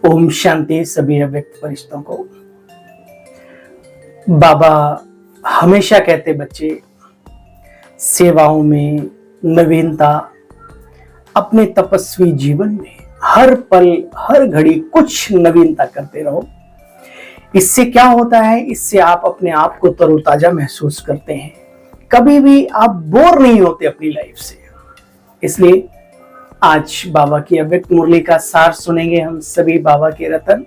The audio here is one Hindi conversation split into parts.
ओम शांति सभी अव्यक्त फरिश्तों को। बाबा हमेशा कहते बच्चे सेवाओं में नवीनता, अपने तपस्वी जीवन में हर पल हर घड़ी कुछ नवीनता करते रहो। इससे क्या होता है, इससे आप अपने आप को तरोताजा महसूस करते हैं, कभी भी आप बोर नहीं होते अपनी लाइफ से। इसलिए आज बाबा की अव्यक्त मुरली का सार सुनेंगे हम सभी बाबा के रतन।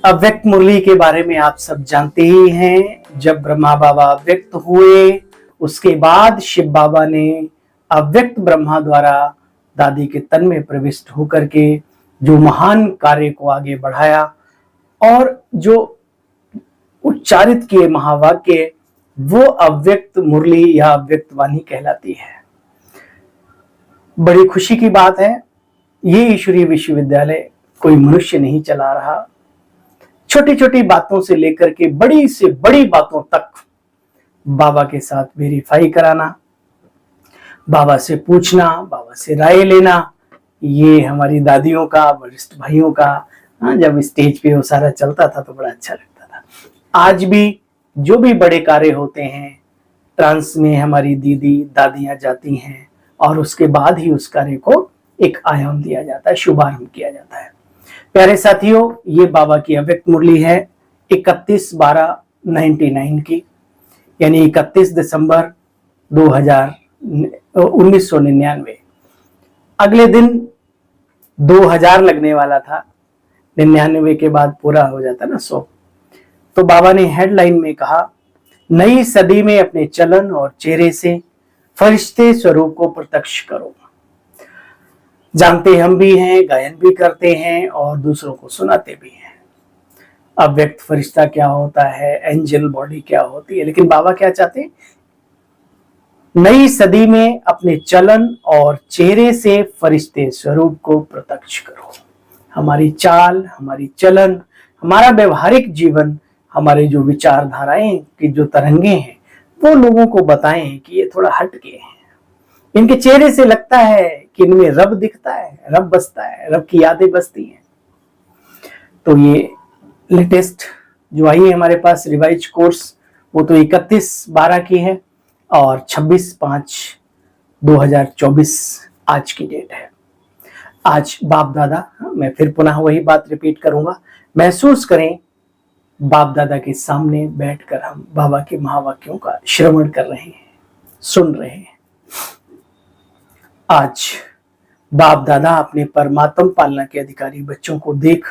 अव्यक्त मुरली के बारे में आप सब जानते ही हैं। जब ब्रह्मा बाबा अव्यक्त हुए उसके बाद शिव बाबा ने अव्यक्त ब्रह्मा द्वारा दादी के तन में प्रविष्ट होकर के जो महान कार्य को आगे बढ़ाया और जो उच्चारित किए महावाक्य, वो अव्यक्त मुरली या अव्यक्त वाणी कहलाती है। बड़ी खुशी की बात है, ये ईश्वरीय विश्वविद्यालय कोई मनुष्य नहीं चला रहा। छोटी छोटी बातों से लेकर के बड़ी से बड़ी बातों तक बाबा के साथ वेरीफाई कराना, बाबा से पूछना, बाबा से राय लेना, ये हमारी दादियों का, वरिष्ठ भाइयों का जब स्टेज पे वो सारा चलता था तो बड़ा अच्छा लगता था। आज भी जो भी बड़े कार्य होते हैं, ट्रांस में हमारी दीदी दादियां जाती हैं और उसके बाद ही उस कार्य को एक आयाम दिया जाता है, शुभारंभ किया जाता है। प्यारे साथियों, ये बाबा की अव्यक्त मुरली है 31/12/99 की, यानी 31 दिसंबर 1999। अगले दिन 2000 लगने वाला था, 99 के बाद पूरा हो जाता ना 100। तो बाबा ने हेडलाइन में कहा, नई सदी में अपने चलन और चेहरे से फरिश्ते स्वरूप को प्रत्यक्ष करो। जानते हम भी हैं, गायन भी करते हैं और दूसरों को सुनाते भी हैं। अव्यक्त फरिश्ता क्या होता है, एंजल बॉडी क्या होती है, लेकिन बाबा क्या चाहते हैं, नई सदी में अपने चलन और चेहरे से फरिश्ते स्वरूप को प्रत्यक्ष करो। हमारी चाल, हमारी चलन, हमारा व्यवहारिक जीवन, हमारे जो विचारधाराएं की जो तरंगे हैं, वो लोगों को बताएं कि ये थोड़ा हटके हैं। इनके चेहरे से लगता है कि इनमें रब दिखता है, रब बसता है, रब की यादें बसती हैं। तो ये लेटेस्ट जो आई है हमारे पास रिवाइज कोर्स, वो तो 31/12 की है और 26/5/2024 आज की डेट है। आज बाप दादा, मैं फिर पुनः वही बात रिपीट करूंगा, महसूस करें बाप दादा के सामने बैठकर हम बाबा के महावाक्यों का श्रवण कर रहे हैं, सुन रहे हैं। आज बाप दादा अपने परमात्म पालना के अधिकारी बच्चों को देख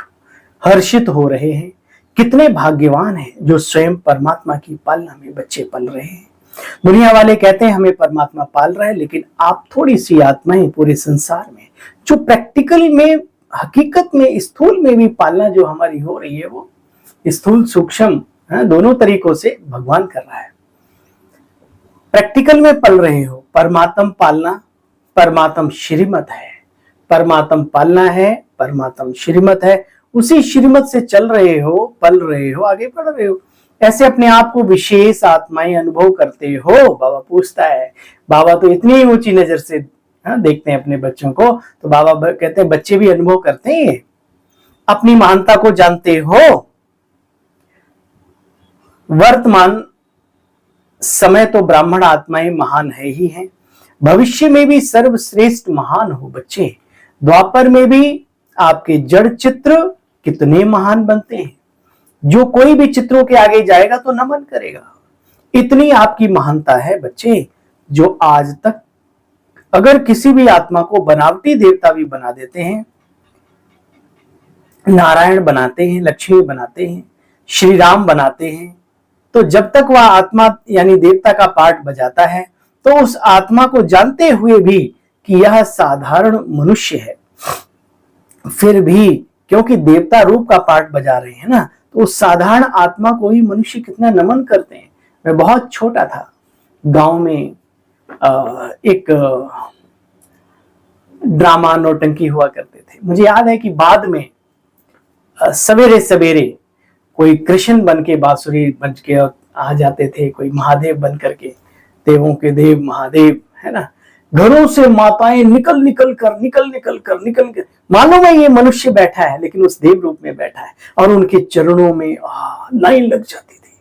हर्षित हो रहे हैं। कितने भाग्यवान हैं जो स्वयं परमात्मा की पालना में बच्चे पल रहे हैं। दुनिया वाले कहते हैं हमें परमात्मा पाल रहा है, लेकिन आप थोड़ी सी आत्माएं पूरे संसार में जो प्रैक्टिकल में, हकीकत में, स्थूल में भी पालना जो हमारी हो रही है, वो स्थूल सूक्ष्म दोनों तरीकों से भगवान कर रहा है। प्रैक्टिकल में पल रहे हो, परमात्म पालना परमात्म श्रीमत है, परमात्म पालना है, परमात्म श्रीमत है। उसी श्रीमत से चल रहे हो, पल रहे हो, आगे बढ़ रहे हो। ऐसे अपने आप को विशेष आत्माएं अनुभव करते हो। बाबा पूछता है, बाबा तो इतनी ऊंची नजर से देखते हैं अपने बच्चों को, तो बाबा कहते हैं बच्चे भी अनुभव करते हैं, अपनी महानता को जानते हो। वर्तमान समय तो ब्राह्मण आत्माएं महान है ही हैं, भविष्य में भी सर्वश्रेष्ठ महान हो बच्चे। द्वापर में भी आपके जड़ चित्र कितने महान बनते हैं, जो कोई भी चित्रों के आगे जाएगा तो नमन करेगा। इतनी आपकी महानता है बच्चे, जो आज तक अगर किसी भी आत्मा को बनावटी देवता भी बना देते हैं, नारायण बनाते हैं, लक्ष्मी बनाते हैं, श्री राम बनाते हैं, तो जब तक वह आत्मा यानी देवता का पार्ट बजाता है, तो उस आत्मा को जानते हुए भी कि यह साधारण मनुष्य है, फिर भी क्योंकि देवता रूप का पार्ट बजा रहे हैं ना, तो उस साधारण आत्मा को ही मनुष्य कितना नमन करते हैं। मैं बहुत छोटा था, गांव में एक ड्रामा नौटंकी हुआ करते थे। मुझे याद है कि बाद में सवेरे सवेरे कोई कृष्ण बन के, बांसुरी बन के आ जाते थे, कोई महादेव बन करके, देवों के देव महादेव है ना, घरों से माताएं निकल निकल कर मालूम है ये मनुष्य बैठा है, लेकिन उस देव रूप में बैठा है और उनके चरणों में लाइन लग जाती थी।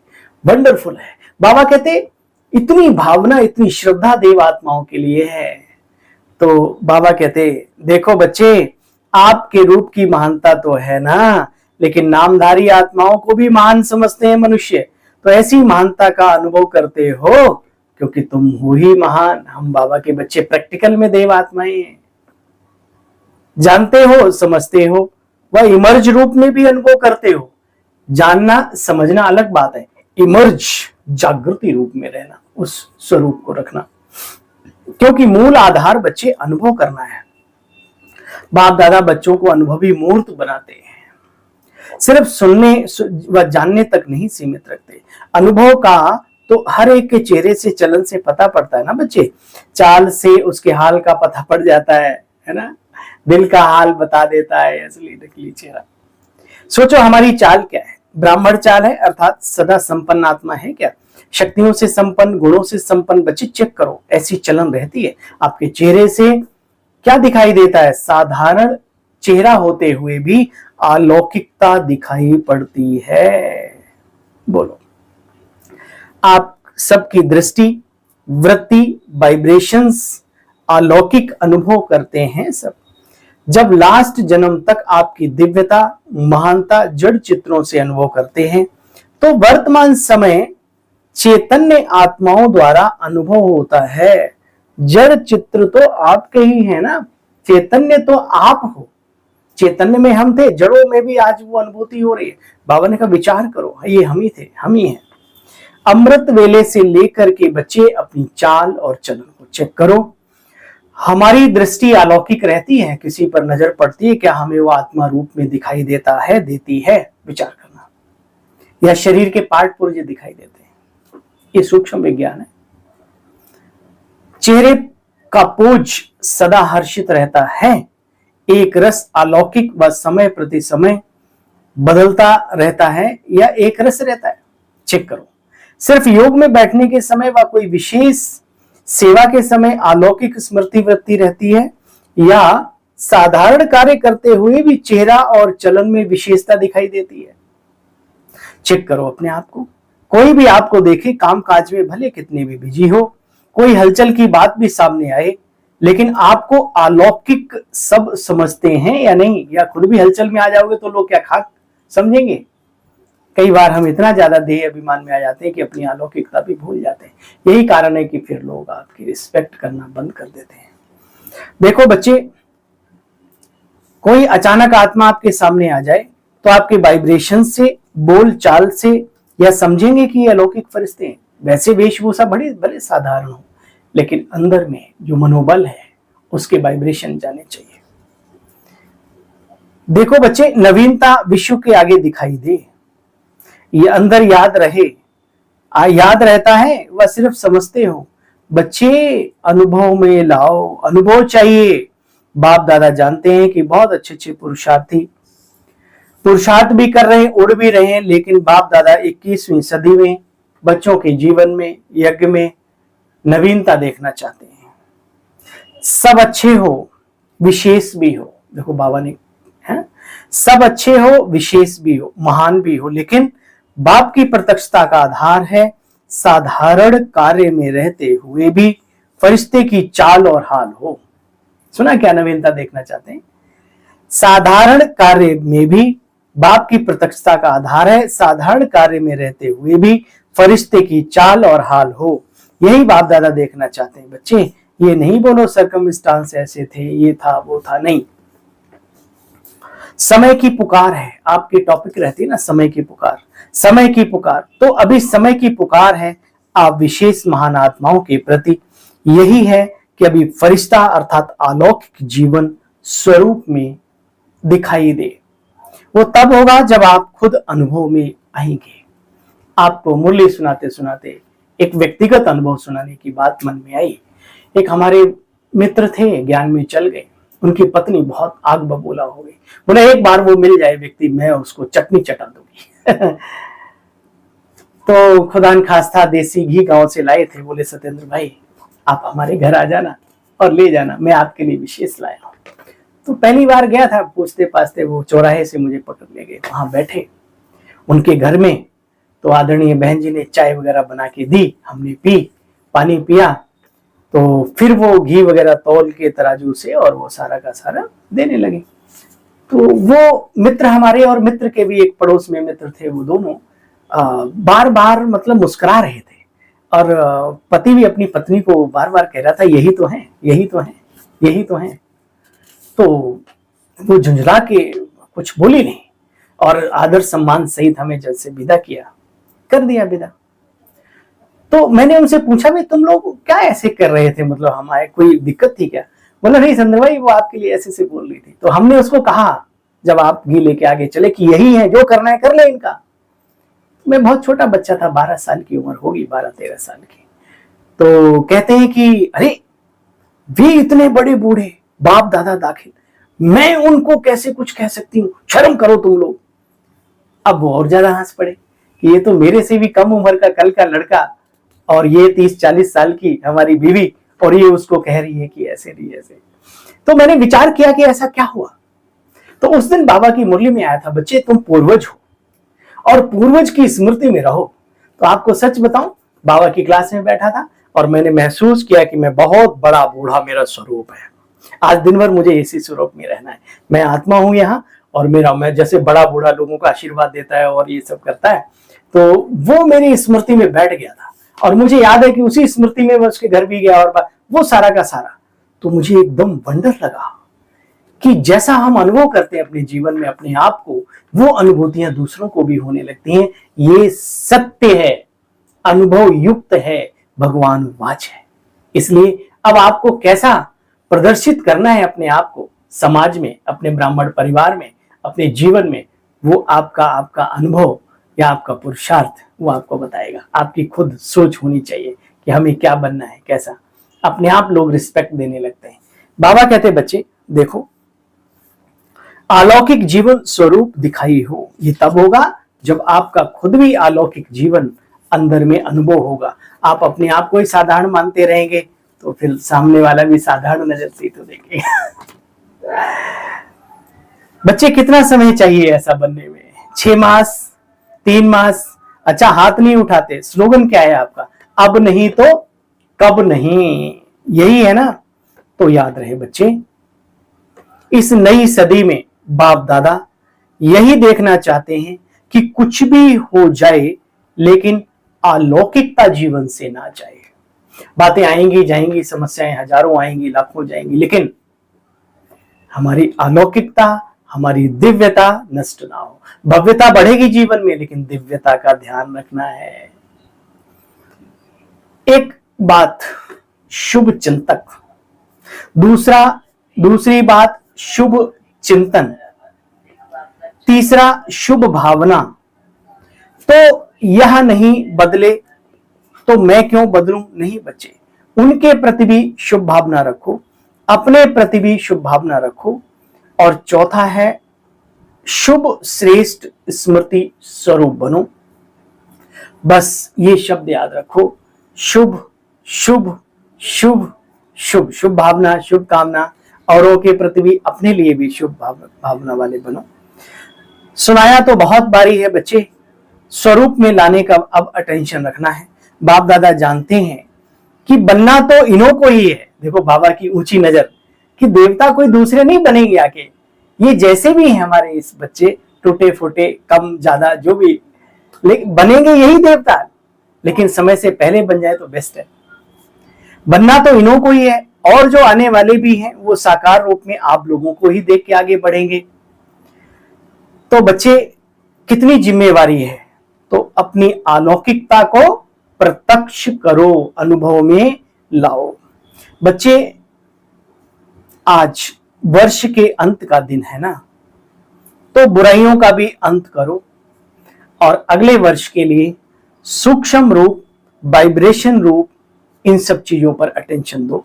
वंडरफुल है। बाबा कहते इतनी भावना, इतनी श्रद्धा देव आत्माओं के लिए है। तो बाबा कहते देखो बच्चे, आपके रूप की महानता तो है ना, लेकिन नामधारी आत्माओं को भी महान समझते हैं मनुष्य। तो ऐसी महानता का अनुभव करते हो क्योंकि तुम हो ही महान। हम बाबा के बच्चे प्रैक्टिकल में देव आत्माएं हैं। जानते हो, समझते हो, वह इमर्ज रूप में भी अनुभव करते हो। जानना समझना अलग बात है, इमर्ज जागृति रूप में रहना, उस स्वरूप को रखना, क्योंकि मूल आधार बच्चे अनुभव करना है। बाप दादा बच्चों को अनुभवी मूर्त बनाते हैं, सिर्फ सुनने व जानने तक नहीं सीमित रखते। अनुभव का तो हर एक के चेहरे से, चलन से पता पड़ता है ना बच्चे। चाल से उसके हाल का पता पड़ जाता है ना। दिल का हाल बता देता है असली नकली चेहरा। सोचो हमारी चाल क्या है? ब्राह्मण चाल है, अर्थात सदा संपन्न आत्मा है क्या? शक्तियों से संपन्न, गुणों से संपन्न। बच्चे चेक करो, ऐसी चलन रहती है। आपके चेहरे से क्या दिखाई देता है? साधारण चेहरा होते हुए भी अलौकिकता दिखाई पड़ती है। बोलो, आप सबकी दृष्टि, वृत्ति, वाइब्रेशंस अलौकिक अनुभव करते हैं सब। जब लास्ट जन्म तक आपकी दिव्यता, महानता जड़ चित्रों से अनुभव करते हैं, तो वर्तमान समय चैतन्य आत्माओं द्वारा अनुभव होता है। जड़ चित्र तो आपके ही है ना, चैतन्य तो आप हो। चैतन्य में हम थे, जड़ों में भी आज वो अनुभूति हो रही है। बाबा ने कहा विचार करो, ये हम ही थे, हम ही हैं। अमृत वेले से लेकर के बच्चे अपनी चाल और चलन को चेक करो। हमारी दृष्टि अलौकिक रहती है, किसी पर नजर पड़ती है क्या? हमें वो आत्मा रूप में दिखाई देता है, देती है? विचार करना। या शरीर के पार्ट पुर्जे दिखाई देते हैं? ये सूक्ष्म विज्ञान है। चेहरे का पोज सदा हर्षित रहता है। एक रस अलौकिक व समय प्रति समय बदलता रहता है या एक रस रहता है? चेक करो। सिर्फ योग में बैठने के समय व कोई विशेष सेवा के समय अलौकिक स्मृति वृत्ति रहती है, या साधारण कार्य करते हुए भी चेहरा और चलन में विशेषता दिखाई देती है? चेक करो अपने आप को। कोई भी आपको देखे, काम काज में भले कितने भी बिजी हो, कोई हलचल की बात भी सामने आए, लेकिन आपको अलौकिक सब समझते हैं या नहीं? या खुद भी हलचल में आ जाओगे तो लोग क्या खाक समझेंगे? कई बार हम इतना ज्यादा देह अभिमान में आ जाते हैं कि अपनी अलौकिकता भी भूल जाते हैं। यही कारण है कि फिर लोग आपकी रिस्पेक्ट करना बंद कर देते हैं। देखो बच्चे, कोई अचानक आत्मा आपके सामने आ जाए तो आपके वाइब्रेशन से, बोल चाल से या समझेंगे कि ये अलौकिक फरिश्ते हैं। वैसे वेशभूषा बड़े बड़े साधारण हो, लेकिन अंदर में जो मनोबल है उसके वाइब्रेशन जाने चाहिए। देखो बच्चे, नवीनता विश्व के आगे दिखाई दे, ये अंदर याद रहे। याद रहता है वह सिर्फ समझते हो। बच्चे अनुभव में लाओ, अनुभव चाहिए। बाप दादा जानते हैं कि बहुत अच्छे अच्छे पुरुषार्थ भी कर रहे हैं, उड़ भी रहे हैं, लेकिन बाप दादा 21वीं सदी में बच्चों के जीवन में, यज्ञ में नवीनता देखना चाहते हैं। सब अच्छे हो, विशेष भी हो। देखो बाबा ने है, सब अच्छे हो, विशेष भी हो, महान भी हो, लेकिन बाप की प्रत्यक्षता का आधार है साधारण कार्य में रहते हुए भी फरिश्ते की चाल और हाल हो। सुना क्या नवीनता देखना चाहते हैं? साधारण कार्य में भी बाप की प्रत्यक्षता का आधार है, साधारण कार्य में रहते हुए भी फरिश्ते की चाल और हाल हो। यही बाप दादा देखना चाहते हैं बच्चे। ये नहीं बोलो सर्कमस्टांस ऐसे थे, ये था, वो था, नहीं। समय की पुकार है, आपकी टॉपिक रहती है ना, समय की पुकार। समय की पुकार, तो अभी समय की पुकार है आप विशेष महान आत्माओं के प्रति। यही है कि अभी फरिश्ता अर्थात अलौकिक जीवन स्वरूप में दिखाई दे। वो तब होगा जब आप खुद अनुभव में आएंगे। आपको मुरली सुनाते सुनाते एक व्यक्तिगत अनुभव सुनाने की बात मन में आई। एक हमारे मित्र थे, ज्ञान में चल गए। उनकी पत्नी बहुत आग बबूला हो गई। बोले एक बार वो मिल जाए व्यक्ति, मैं उसको चटनी चटा दूंगी। तो खुदा न खास्ता देसी घी गांव से लाए थे। बोले सत्येंद्र भाई आप हमारे घर आ जाना, और ले जाना, मैं आपके लिए विशेष लाया हूँ। तो पहली बार गया था, पूछते पाछते वो चौराहे से मुझे पकड़ ले गए, वहां बैठे उनके घर में। तो आदरणीय बहन जी ने चाय वगैरह बना के दी, हमने पी, पानी पिया। तो फिर वो घी वगैरह तौल के तराजू से और वो सारा का सारा देने लगे। तो वो मित्र हमारे और मित्र के भी एक पड़ोस में मित्र थे, वो दोनों बार बार मतलब मुस्कुरा रहे थे। और पति भी अपनी पत्नी को बार बार कह रहा था, यही तो है, यही तो है, यही तो है। तो वो झुंझला के कुछ बोली नहीं और आदर सम्मान सहित हमें जल से विदा किया, कर दिया विदा। तो मैंने उनसे पूछा, भाई तुम लोग क्या ऐसे कर रहे थे, मतलब हमारे कोई दिक्कत थी क्या? बोला नहीं संदर भाई, वो आपके लिए ऐसे से बोल रही थी। तो हमने उसको कहा जब आप घी लेके आगे चले कि यही है, जो करना है कर ले इनका। मैं बहुत छोटा बच्चा था, 12 साल की उम्र होगी, 12-13 साल की। तो कहते हैं कि अरे वे इतने बड़े बूढ़े, बाप दादा दाखिल, मैं उनको कैसे कुछ कह सकती हूँ, शर्म करो तुम लोग। अब वो और ज्यादा हंस पड़े कि ये तो मेरे से भी कम उम्र का कल का लड़का, और ये 30-40 साल की हमारी बीवी, और ये उसको कह रही है कि ऐसे नहीं ऐसे। तो मैंने विचार किया कि ऐसा क्या हुआ। तो उस दिन बाबा की मुरली में आया था, बच्चे तुम पूर्वज हो और पूर्वज की स्मृति में रहो। तो आपको सच बताऊं, बाबा की क्लास में बैठा था और मैंने महसूस किया कि मैं बहुत बड़ा बूढ़ा मेरा स्वरूप है। आज दिन भर मुझे इसी स्वरूप में रहना है। मैं आत्मा हूं यहाँ, और मैं जैसे बड़ा बूढ़ा लोगों का आशीर्वाद देता है और ये सब करता है, तो वो मेरी स्मृति में बैठ गया था। और मुझे याद है कि उसी स्मृति में मैं उसके घर भी गया और वो सारा का सारा। तो मुझे एकदम वंडर लगा कि जैसा हम अनुभव करते हैं अपने जीवन में अपने आप को, वो अनुभूतियां दूसरों को भी होने लगती हैं। ये सत्य है, अनुभव युक्त है, भगवान वाच है। इसलिए अब आपको कैसा प्रदर्शित करना है अपने आप को समाज में, अपने ब्राह्मण परिवार में, अपने जीवन में, वो आपका अनुभव या आपका पुरुषार्थ वो आपको बताएगा। आपकी खुद सोच होनी चाहिए कि हमें क्या बनना है, कैसा। अपने आप लोग रिस्पेक्ट देने लगते हैं। बाबा कहते बच्चे देखो, अलौकिक जीवन स्वरूप दिखाई हो, ये तब होगा जब आपका खुद भी अलौकिक जीवन अंदर में अनुभव होगा। आप अपने आप को ही साधारण मानते रहेंगे तो फिर सामने वाला भी साधारण नजर से तो देखेगा। बच्चे कितना समय चाहिए ऐसा बनने में? 6 मास, 3 मास? अच्छा हाथ नहीं उठाते, स्लोगन क्या है आपका? अब नहीं तो कब नहीं, यही है ना। तो याद रहे बच्चे, इस नई सदी में बाप दादा यही देखना चाहते हैं कि कुछ भी हो जाए लेकिन अलौकिकता जीवन से ना जाए। बातें आएंगी जाएंगी, समस्याएं हजारों आएंगी, लाखों जाएंगी, लेकिन हमारी अलौकिकता, हमारी दिव्यता नष्ट ना हो। भव्यता बढ़ेगी जीवन में, लेकिन दिव्यता का ध्यान रखना है। एक बात शुभ चिंतक, दूसरी बात शुभ चिंतन, तीसरा शुभ भावना। तो यह नहीं बदले तो मैं क्यों बदलूं? नहीं बच्चे, उनके प्रति भी शुभ भावना रखो, अपने प्रति भी शुभ भावना रखो। और चौथा है शुभ श्रेष्ठ स्मृति स्वरूप बनो। बस ये शब्द याद रखो, शुभ शुभ शुभ शुभ, शुभ भावना, शुभ कामना, औरों के प्रति भी अपने लिए भी शुभ भावना वाले बनो। सुनाया तो बहुत बारी है बच्चे, स्वरूप में लाने का अब अटेंशन रखना है। बाप दादा जानते हैं कि बनना तो इन्हों को ही है। देखो बाबा की ऊंची नजर कि देवता कोई दूसरे नहीं बनेंगे आके, ये जैसे भी हैं हमारे इस बच्चे, टूटे फूटे कम ज्यादा जो भी, लेकिन बनेंगे यही देवता, लेकिन समय से पहले बन जाए तो बेस्ट है। बनना तो इन्हों को ही है, और जो आने वाले भी हैं वो साकार रूप में आप लोगों को ही देख के आगे बढ़ेंगे। तो बच्चे कितनी जिम्मेवारी है, तो अपनी अलौकिकता को प्रत्यक्ष करो, अनुभव में लाओ। बच्चे आज वर्ष के अंत का दिन है ना, तो बुराइयों का भी अंत करो और अगले वर्ष के लिए सूक्ष्म रूप, वाइब्रेशन रूप, इन सब चीजों पर अटेंशन दो।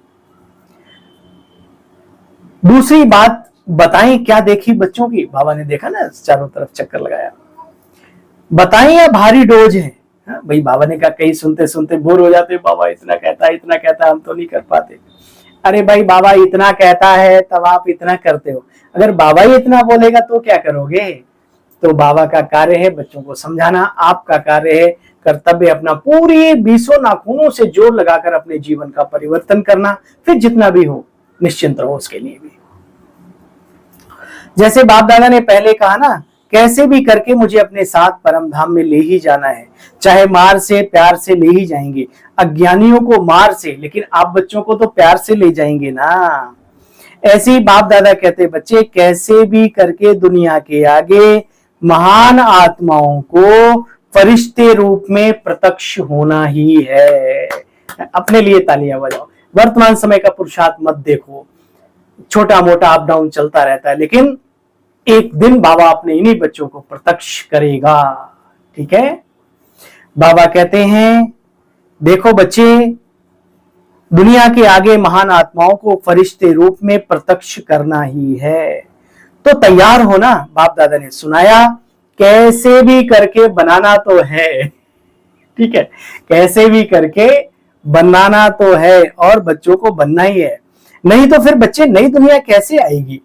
दूसरी बात बताएं, क्या देखी बच्चों की? बाबा ने देखा ना, चारों तरफ चक्कर लगाया। बताएं या भारी डोज है? भाई बाबा ने कहा, कई सुनते सुनते बोर हो जाते, बाबा इतना कहता है, इतना कहता है, हम तो नहीं कर पाते। अरे भाई बाबा इतना कहता है तब आप इतना करते हो, अगर बाबा ही इतना बोलेगा तो क्या करोगे। तो बाबा का कार्य है बच्चों को समझाना, आपका कार्य है कर्तव्य अपना पूरी 20 नाखूनों से जोर लगाकर अपने जीवन का परिवर्तन करना। फिर जितना भी हो निश्चिंत रहो उसके लिए भी। जैसे बाप दादा ने पहले कहा ना, कैसे भी करके मुझे अपने साथ परम धाम में ले ही जाना है, चाहे मार से प्यार से ले ही जाएंगे। अज्ञानियों को मार से, लेकिन आप बच्चों को तो प्यार से ले जाएंगे ना। ऐसे ही बाप दादा कहते बच्चे कैसे भी करके दुनिया के आगे महान आत्माओं को फरिश्ते रूप में प्रत्यक्ष होना ही है। अपने लिए तालियां बजाओ। वर्तमान समय का पुरुषार्थ मत देखो, छोटा मोटा अप डाउन चलता रहता है, लेकिन एक दिन बाबा अपने इन्हीं बच्चों को प्रत्यक्ष करेगा। ठीक है, बाबा कहते हैं देखो बच्चे, दुनिया के आगे महान आत्माओं को फरिश्ते रूप में प्रत्यक्ष करना ही है, तो तैयार हो ना। बाप दादा ने सुनाया कैसे भी करके बनाना तो है। ठीक है, कैसे भी करके बनाना तो है और बच्चों को बनना ही है, नहीं तो फिर बच्चे नई दुनिया कैसे आएगी।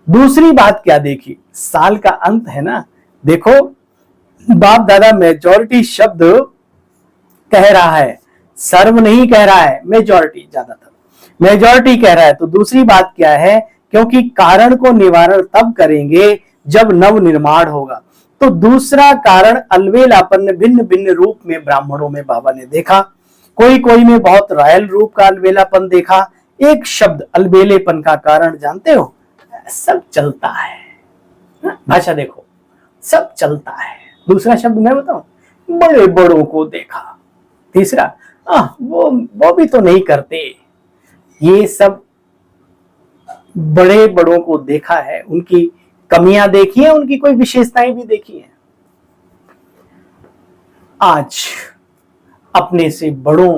दूसरी बात क्या देखी, साल का अंत है ना। देखो बाप दादा मेजॉरिटी शब्द कह रहा है, सर्व नहीं कह रहा है, मेजॉरिटी, ज्यादातर मेजॉरिटी कह रहा है। तो दूसरी बात क्या है, क्योंकि कारण को निवारण तब करेंगे जब नव निर्माण होगा। तो दूसरा कारण अलवेलापन भिन्न भिन्न रूप में ब्राह्मणों में बाबा ने देखा। कोई कोई में बहुत रॉयल रूप का अलवेलापन देखा। एक शब्द अलबेलेपन का कारण जानते हो, सब चलता है। भाषा देखो, सब चलता है। दूसरा शब्द मैं बताऊं, बड़े बड़ों को देखा। तीसरा वो भी तो नहीं करते। ये सब बड़े बड़ों को देखा है, उनकी कमियां देखी है, उनकी कोई विशेषताएं भी देखी है। आज अपने से बड़ों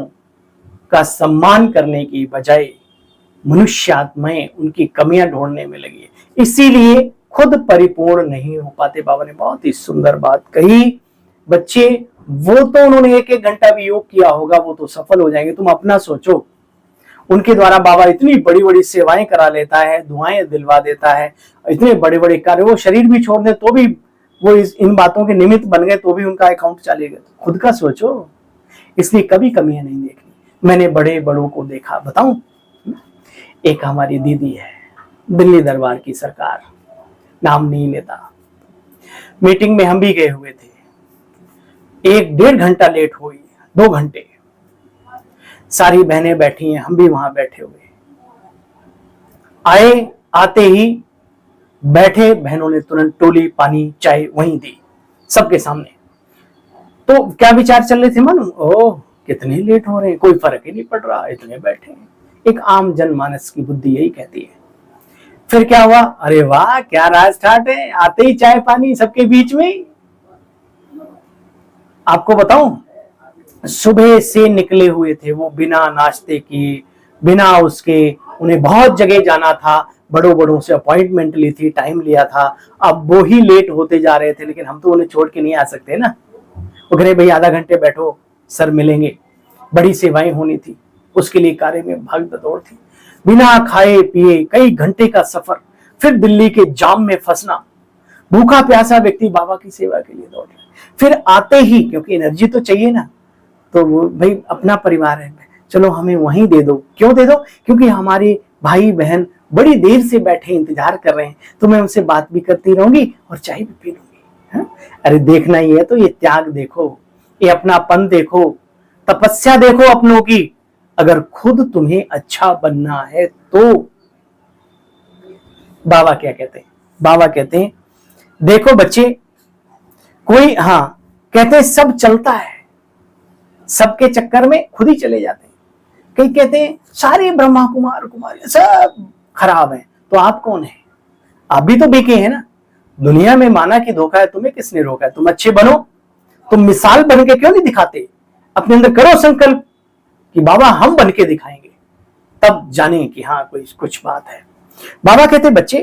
का सम्मान करने की बजाय मनुष्य आत्माएं उनकी कमियां ढूंढने में लगी है, इसीलिए खुद परिपूर्ण नहीं हो पाते। बाबा ने बहुत ही सुंदर बात कही। बच्चे वो तो उन्होंने 1-1 घंटा भी योग किया होगा, वो तो सफल हो जाएंगे। तुम अपना सोचो, उनके द्वारा बाबा इतनी बड़ी बड़ी सेवाएं करा लेता है, दुआएं दिलवा देता है, इतने बड़े बड़े कार्य, वो शरीर भी छोड़ दे तो भी वो इन बातों के निमित्त बन गए, तो भी उनका अकाउंट चलेगा। खुद का सोचो, इसलिए कभी कमियां नहीं देखनी। मैंने बड़े बड़ों को देखा। बताऊं, एक हमारी दीदी है, दिल्ली दरबार की सरकार, नाम नहीं लेता, मीटिंग में हम भी गए हुए थे। 1-1.5 घंटा लेट हुई, 2 घंटे। सारी बहनें बैठी हैं, हम भी वहां बैठे हुए। आए, आते ही बैठे बहनों ने तुरंत टोली पानी चाय वहीं दी सबके सामने। तो क्या विचार चल रहे थे मालूम, ओह कितने लेट हो रहे हैं, कोई फर्क ही नहीं पड़ रहा, इतने बैठे हैं। एक आम जनमानस की बुद्धि यही कहती है। फिर क्या हुआ, अरे वाह क्या राज ठाट है, आते ही चाय पानी सबके बीच में। आपको बताऊं, सुबह से निकले हुए थे वो, बिना नाश्ते किए, बिना उसके, उन्हें बहुत जगह जाना था, बड़ों बड़ों से अपॉइंटमेंट ली थी, टाइम लिया था। अब वो ही लेट होते जा रहे थे, लेकिन हम तो उन्हें छोड़ के नहीं आ सकते ना। वो कह रहे भाई आधा घंटे बैठो, सर मिलेंगे, बड़ी सेवाएं होनी थी, उसके लिए कार्य में भाग दौड़ थी। बिना खाए पिए कई घंटे का सफर, फिर दिल्ली के जाम में फंसना, भूखा प्यासा व्यक्ति बाबा की सेवा के लिए दौड़ रहा। फिर आते ही, क्योंकि एनर्जी तो चाहिए ना, तो वो भाई अपना परिवार है, चलो हमें वहीं दे दो। क्यों दे दो, क्योंकि हमारे भाई बहन बड़ी देर से बैठे इंतजार कर रहे हैं, तो मैं उनसे बात भी करती रहूंगी और चाय भी पी लूंगी। अरे देखना ही है तो ये त्याग देखो, ये अपनापन देखो, तपस्या देखो अपनों की। अगर खुद तुम्हें अच्छा बनना है तो बाबा क्या कहते हैं, बाबा कहते हैं देखो बच्चे, कोई कहते हैं सब चलता है, सबके चक्कर में खुद ही चले जाते हैं। कई कहते हैं सारे ब्रह्मा कुमार कुमारी सब खराब हैं, तो आप कौन है, आप भी तो बेके हैं ना। दुनिया में माना कि धोखा है, तुम्हें किसने रोका है, तुम अच्छे बनो, तुम मिसाल बन के क्यों नहीं दिखाते। अपने अंदर करो संकल्प कि बाबा हम बन के दिखाएंगे, तब जाने कि हाँ कोई कुछ बात है। बाबा कहते बच्चे,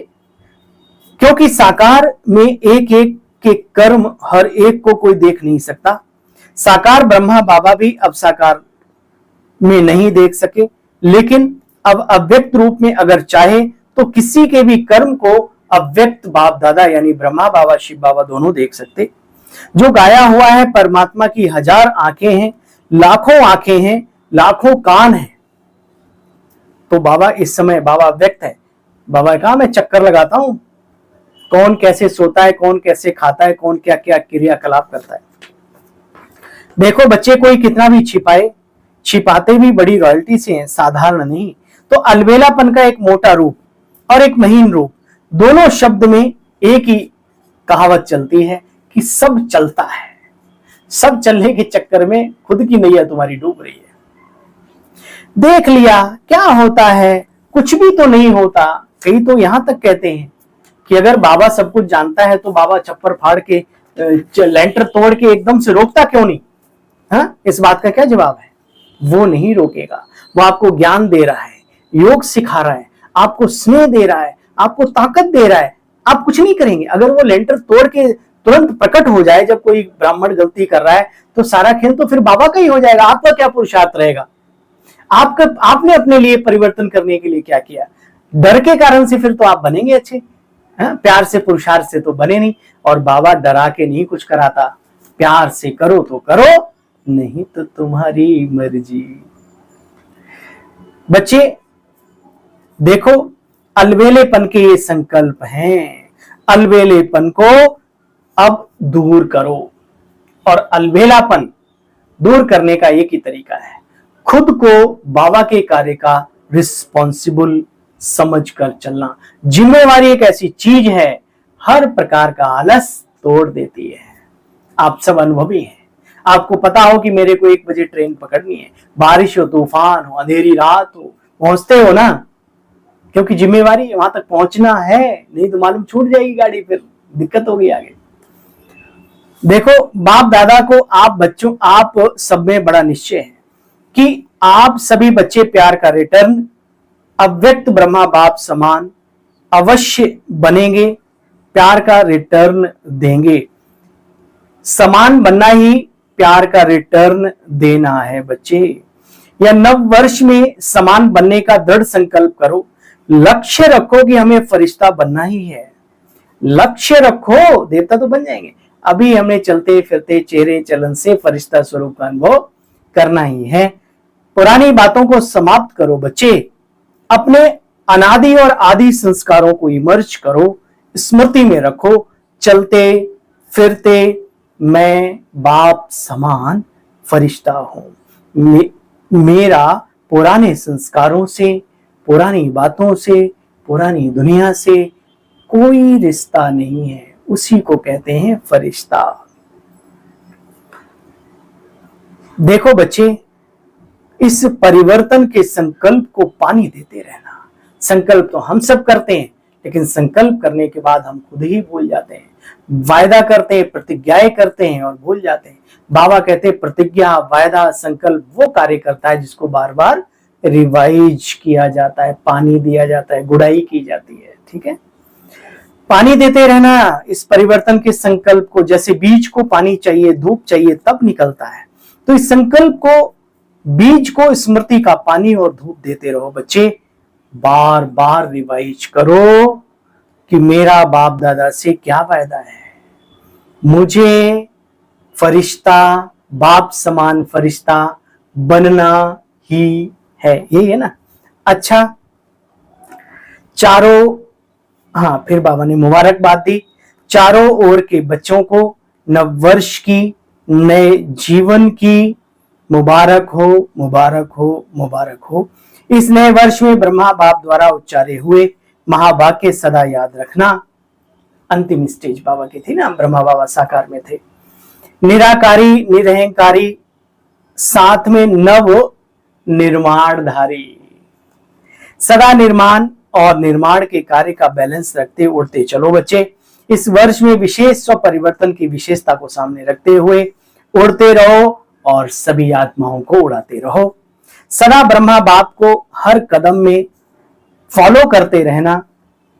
क्योंकि साकार में एक एक के कर्म हर एक को कोई देख नहीं सकता। साकार ब्रह्मा बाबा भी अब साकार में नहीं देख सके, लेकिन अब अव्यक्त रूप में अगर चाहे तो किसी के भी कर्म को अव्यक्त बाप दादा यानी ब्रह्मा बाबा शिव बाबा दोनों देख सकते। जो गाया हुआ है परमात्मा की 1000 आंखें हैं, लाखों आंखें हैं, लाखों कान हैं। तो बाबा इस समय बाबा व्यक्त है। बाबा कहा मैं चक्कर लगाता हूं, कौन कैसे सोता है, कौन कैसे खाता है, कौन क्या क्या क्रियाकलाप करता है। देखो बच्चे कोई कितना भी छिपाए, छिपाते भी बड़ी रॉयल्टी से हैं, साधारण नहीं। तो अलबेलापन का एक मोटा रूप और एक महीन रूप, दोनों शब्द में एक ही कहावत चलती है कि सब चलता है। सब चलने के चक्कर में खुद की नैया तुम्हारी डूब रही है। देख लिया क्या होता है, कुछ भी तो नहीं होता। कई तो यहां तक कहते हैं कि अगर बाबा सब कुछ जानता है तो बाबा छप्पर फाड़ के लेंटर तोड़ के एकदम से रोकता क्यों नहीं? हाँ, इस बात का क्या जवाब है? वो नहीं रोकेगा। वो आपको ज्ञान दे रहा है, योग सिखा रहा है, आपको स्नेह दे रहा है, आपको ताकत दे रहा है। आप कुछ नहीं करेंगे। अगर वो लेंटर तोड़ के तुरंत प्रकट हो जाए जब कोई ब्राह्मण गलती कर रहा है तो सारा खेल तो फिर बाबा का ही हो जाएगा। आपका क्या पुरुषार्थ रहेगा? आपने अपने लिए परिवर्तन करने के लिए क्या किया? डर के कारण से फिर तो आप बनेंगे अच्छे, प्यार से पुरुषार्थ से तो बने नहीं। और बाबा डरा के नहीं कुछ कराता, प्यार से करो तो करो, नहीं तो तुम्हारी मर्जी। बच्चे देखो, अलबेलेपन के ये संकल्प हैं। अलबेलेपन को अब दूर करो। और अलबेलापन दूर करने का एक ही तरीका है, खुद को बाबा के कार्य का रिस्पॉन्सिबल समझकर चलना। जिम्मेवारी एक ऐसी चीज है, हर प्रकार का आलस तोड़ देती है। आप सब अनुभवी हैं। आपको पता हो कि मेरे को 1 बजे ट्रेन पकड़नी है, बारिश हो, तूफान हो, अंधेरी रात हो, पहुंचते हो ना, क्योंकि जिम्मेवारी वहां तक पहुंचना है। नहीं तो मालूम छूट जाएगी गाड़ी, फिर दिक्कत होगी आगे। देखो बाप दादा को आप सब में बड़ा निश्चय है कि आप सभी बच्चे प्यार का रिटर्न अव्यक्त ब्रह्मा बाप समान अवश्य बनेंगे, प्यार का रिटर्न देंगे। समान बनना ही प्यार का रिटर्न देना है बच्चे। या नव वर्ष में समान बनने का दृढ़ संकल्प करो। लक्ष्य रखो कि हमें फरिश्ता बनना ही है। लक्ष्य रखो, देवता तो बन जाएंगे। अभी हमें चलते फिरते चेहरे चलन से फरिश्ता स्वरूप का अनुभव करना ही है। पुरानी बातों को समाप्त करो बच्चे। अपने अनादि और आदि संस्कारों को इमर्ज करो, स्मृति में रखो। चलते फिरते मैं बाप समान फरिश्ता हूं। मेरा पुराने संस्कारों से, पुरानी बातों से, पुरानी दुनिया से कोई रिश्ता नहीं है। उसी को कहते हैं फरिश्ता। देखो बच्चे, इस परिवर्तन के संकल्प को पानी देते रहना। संकल्प तो हम सब करते हैं, लेकिन संकल्प करने के बाद हम खुद ही भूल जाते हैं। वायदा करते हैं, प्रतिज्ञाएं करते हैं और भूल जाते हैं। बाबा कहते हैं प्रतिज्ञा, वायदा, संकल्प वो कार्य करता है जिसको बार बार रिवाइज किया जाता है, पानी दिया जाता है, गुड़ाई की जाती है। ठीक है, पानी देते रहना इस परिवर्तन के संकल्प को। जैसे बीज को पानी चाहिए, धूप चाहिए, तब निकलता है। तो इस संकल्प को, बीज को स्मृति का पानी और धूप देते रहो बच्चे। बार बार रिवाइज करो कि मेरा बाप दादा से क्या वायदा है। मुझे फरिश्ता, बाप समान फरिश्ता बनना ही है। यही है ना? अच्छा, चारों, हाँ, फिर बाबा ने मुबारकबाद दी। चारों ओर के बच्चों को नव वर्ष की, नए जीवन की मुबारक हो, मुबारक हो, मुबारक हो। इस नए वर्ष में ब्रह्मा बाप द्वारा उच्चारे हुए महावाक्य सदा याद रखना। अंतिम स्टेज बाबा की थी ना, ब्रह्मा बाबा साकार में थे। निराकारी, निरहंकारी, साथ में नव निर्माणधारी। सदा निर्माण और निर्माण के कार्य का बैलेंस रखते उड़ते चलो बच्चे। इस वर्ष में विशेष स्व परिवर्तन की विशेषता को सामने रखते हुए उड़ते रहो और सभी आत्माओं को उड़ाते रहो। सदा ब्रह्मा बाप को हर कदम में फॉलो करते रहना।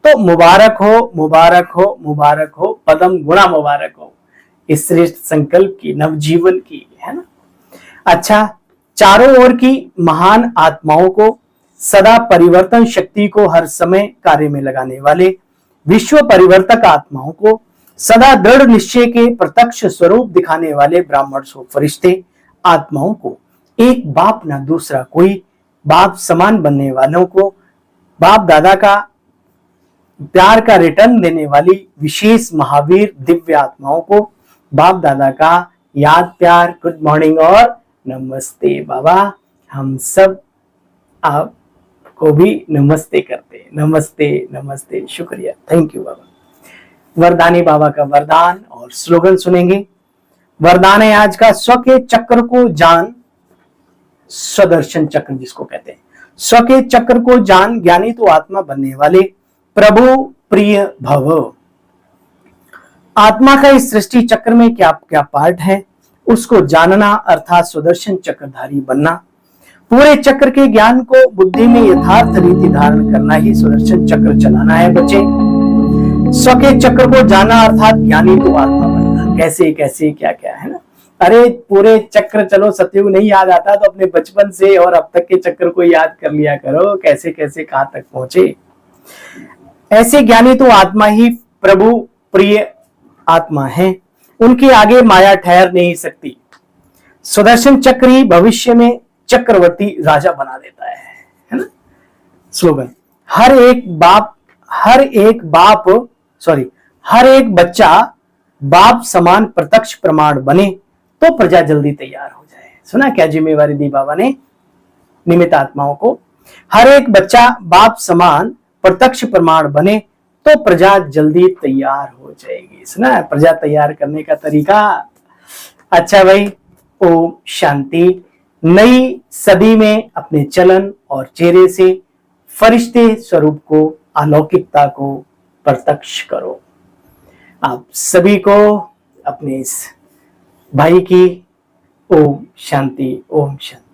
तो मुबारक हो, मुबारक हो, मुबारक हो, पदम गुणा मुबारक हो। इस श्रेष्ठ संकल्प की, नवजीवन की, है ना? अच्छा, चारों ओर की महान आत्माओं को सदा परिवर्तन शक्ति को हर समय कार्य में लगाने वाले विश्व परिवर्तक आत्माओं को, सदा दृढ़ निश्चय के प्रत्यक्ष स्वरूप दिखाने वाले ब्राह्मण सो फरिश्ते आत्माओं को, एक बाप ना दूसरा कोई, बाप समान बनने वालों को, बाप दादा का प्यार का रिटर्न देने वाली विशेष महावीर दिव्य आत्माओं को, बाप दादा का याद प्यार, गुड मॉर्निंग और नमस्ते बाबा। हम सब आपको भी नमस्ते करते हैं। नमस्ते नमस्ते, शुक्रिया, थैंक यू बाबा। वरदानी बाबा का वरदान और स्लोगन सुनेंगे। वरदान है आज का, स्व के चक्र को जान, स्वदर्शन चक्र जिसको कहते हैं, स्व के चक्र को जान, ज्ञानी तो आत्मा बनने वाले, प्रभु प्रिय भव। आत्मा का इस सृष्टि चक्र में क्या क्या पार्ट है उसको जानना अर्थात सुदर्शन चक्रधारी बनना। पूरे चक्र के ज्ञान को बुद्धि में यथार्थ रीति धारण करना ही सुदर्शन चक्र चलाना है बच्चे। स्व के चक्र को जानना अर्थात ज्ञानी तो आत्मा बनना। कैसे कैसे क्या क्या है ना। अरे पूरे चक्र चलो सतयुग नहीं याद आता तो अपने बचपन से और अब तक के चक्र को याद कर लिया करो, कैसे कैसे कहां तक पहुंचे। ऐसे ज्ञानी तो आत्मा ही प्रभु प्रिय आत्मा है, उनके आगे माया ठहर नहीं सकती। सुदर्शन चक्र ही भविष्य में चक्रवर्ती राजा बना देता है ना। स्लोगन, हर एक बच्चा बाप समान प्रत्यक्ष प्रमाण बने तो प्रजा जल्दी तैयार हो जाए। सुना क्या जिम्मेवारी दी बाबा ने निमित्त आत्माओं को। हर एक बच्चा बाप समान प्रत्यक्ष प्रमाण बने तो प्रजा जल्दी तैयार हो जाएगी। सुना प्रजा तैयार करने का तरीका। अच्छा भाई, ओम शांति। नई सदी में अपने चलन और चेहरे से फरिश्ते स्वरूप को, अलौकिकता को प्रत्यक्ष करो। आप सभी को अपने इस भाई की ओम शांति, ओम शांति।